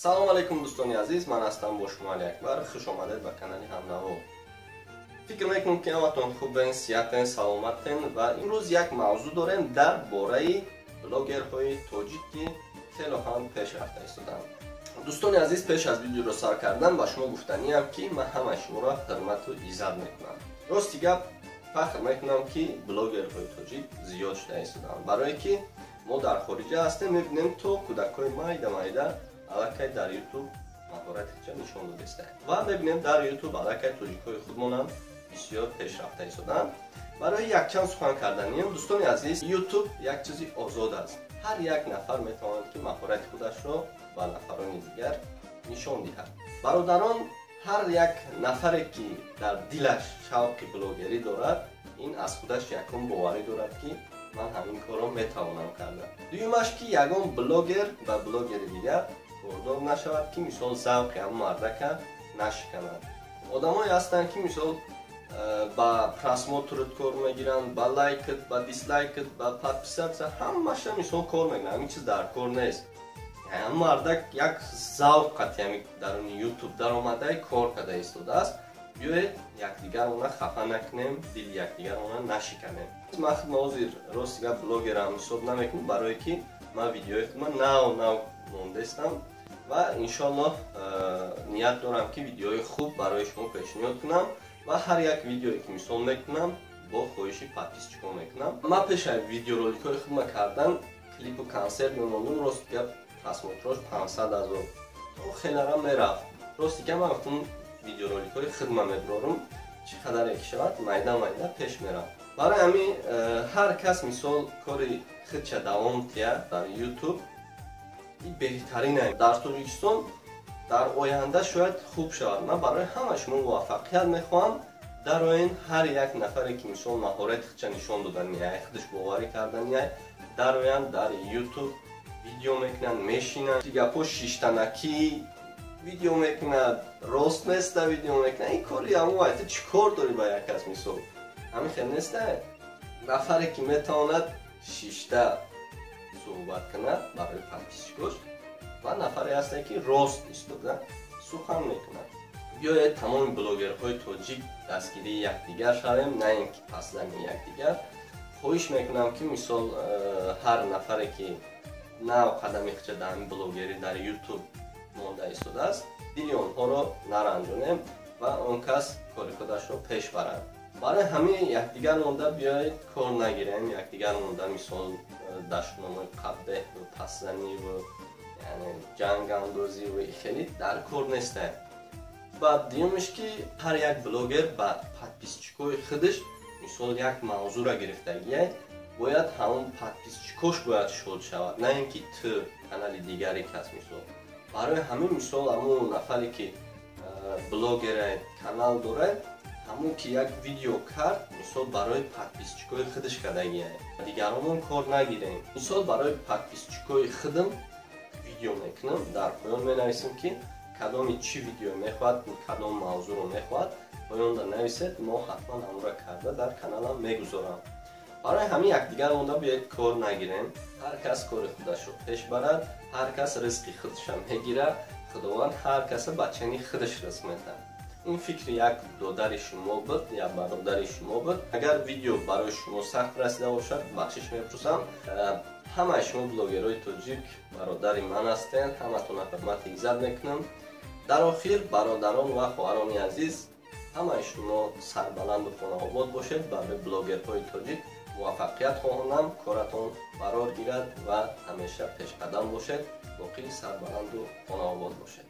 салом алейкум дӯстони азиз, ман ҳастам бо шумо Али Акбар. хуш омадед ба канали Ҳамнаво. фикр мекунам ки ҳаматон хубен, сиҳатен, саломатен ва имрӯз як мавзӯъ дорем дар бораи блогерҳои тоҷик ки хело ҳам пешрафта истоданд. дӯстони азиз, пеш аз видеоро сар кардан ба шумо гуфтаниям ки ман ҳамаи шуморо ҳурмату иззат мекунам. рости гап, фахр мекунам ки блогерҳои тоҷик зиёд шуда истоданд, барое ки мо дар хориҷа ҳастем, мебинем то кӯдакҳои майда аллакай дар YouTube маҳоратиша нишон додистанд ва мебинем дар YouTube аллакай тоҷикҳои худмонам бисёр пешрафта истоданд. барои якчанд сухан карданиям, дӯстони азиз, YouTube як чизи озод аст. ҳар як нафар метавонад ки маҳорати худашро ба нафарони дигар нишон диҳад. бародарон, ҳар як нафаре ки дар дилаш шавқи блогерӣ дорад, ин аз худаш якум боварӣ дорад ки ман ҳамин корро метавонам кардан. дуюмаш ки ягон блогер ба блогери дигар кордор нашавад ки мисол завқи ҳам мардака нашиканад. одамое ҳастанд ки мисол ба просмотрут кор мегиранд, ба лайкат, ба дислайкат, ба подписатсия, ҳамаша мисол кор мегиранд. ҳамин чиз дар кор нест. ҳам мардак як завқати ҳами даруни YouTube даромадаи кор карда истодааст. биёед якдигарона хафа накунем, дили якдигарона нашиканем. ман ҳозир рости гап блогерам ҳисоб намекунам, барое ки ман видеои худман нав мондестам ва иншоаллоҳ ният дорам ки видеои хуб барои шумо пешниҳод кунам ва ҳар як видеое ки мисол мекунам бо хоҳиши подписчикон мекунам. ман пеша видеороликҳои худма кардан клипу консерт мемондум, рости гап просмотрош 500 000 то хеларам мерафт. рости гап ман вақтум видеороликҳои худма мебурорум, чӣ қадаре ки шавад майда пеш мерафт. барои ҳамин ҳар кас мисол кори худша давом диҳад дар YouTube, ин беҳтарин аст. дар Тоҷикистон дар оянда шояд хуб шавад. ман барои ҳама шумо муваффақият мехоҳам. дар оин ҳар як нафаре ки мисол маҳорати худша нишон додания, худаш боварӣ кардания, дар оянд дар YouTube видео мекунанд, мешинанд, гапҳо шиштанакӣ видео мекунад, рост неста видео мекунад. ин кори ҳамон ти чӣ кор дорӣ ба як кас мисол? ҳамин хел неста. нафаре ки метавонад шишта суҳбат кунад барои подписчикош ва нафаре ҳастанд ки рост истода сухан мекунад. биёед тамоми блогерҳои тоҷик дастгирии якдигар шавем, на ин ки пасдани якдигар. хоҳиш мекунам ки мисол ҳар нафаре ки нав қадами худша дар ҳамин блогерӣ дар YouTube монда истодааст, дили онҳоро наранҷонем ва он кас кори худашро пеш барад. барои ҳамин якдигар монда биёед кор нагирем, якдигар монда мисол даштномаи қаббеҳ ва пасзанӣ ва ҷангандозӣ ва хеле дар кор нестем. баъд дуюмаш ки ҳар як блогер ба подписчикои худаш мисол як мавзӯъра гирифтагия, бояд ҳамон подписчикош бояд шод шавад, на ин ки ту канали дигари кас мисол. барои ҳамин мисол ҳамон нафаре ки блогера канал дорад, ҳамон ки як видео кард, мисол барои подписчикои худаш кардагия, дигаронон кор нагирем. мисол барои подписчикои худам видео мекунам, дар поён менависем ки кадоми чӣ видео мехоҳад, кадом мавзӯъро мехоҳад, поёнда нависед, мо ҳатман ҳамонро карда дар каналам мегузорам. барои ҳамин якдигар монда биёед кор нагирем. ҳар кас кори худашро пеш барад, ҳар кас ризқи худша мегирад, худованд ҳар каса ба чани худаш ризқ медиҳад. ин фикри як додари шумо буд, як бародари шумо буд. агар видео барои шумо сахт расида бошад, бахшиш мепурсам. ҳамаи шумо блогерҳои тоҷик бародари ман ҳастед, ҳаматонро ҳурмати иззат мекунам. дар охир, бародарон ва хоҳарони азиз, ҳамаи шумо сарбаланду хонаобод бошед. барои блогерҳои тоҷик муваффақият хоҳонам, коратон барор гирад ва ҳамеша пешқадам бошед. боқӣ сарбаланду хонаобод бошед.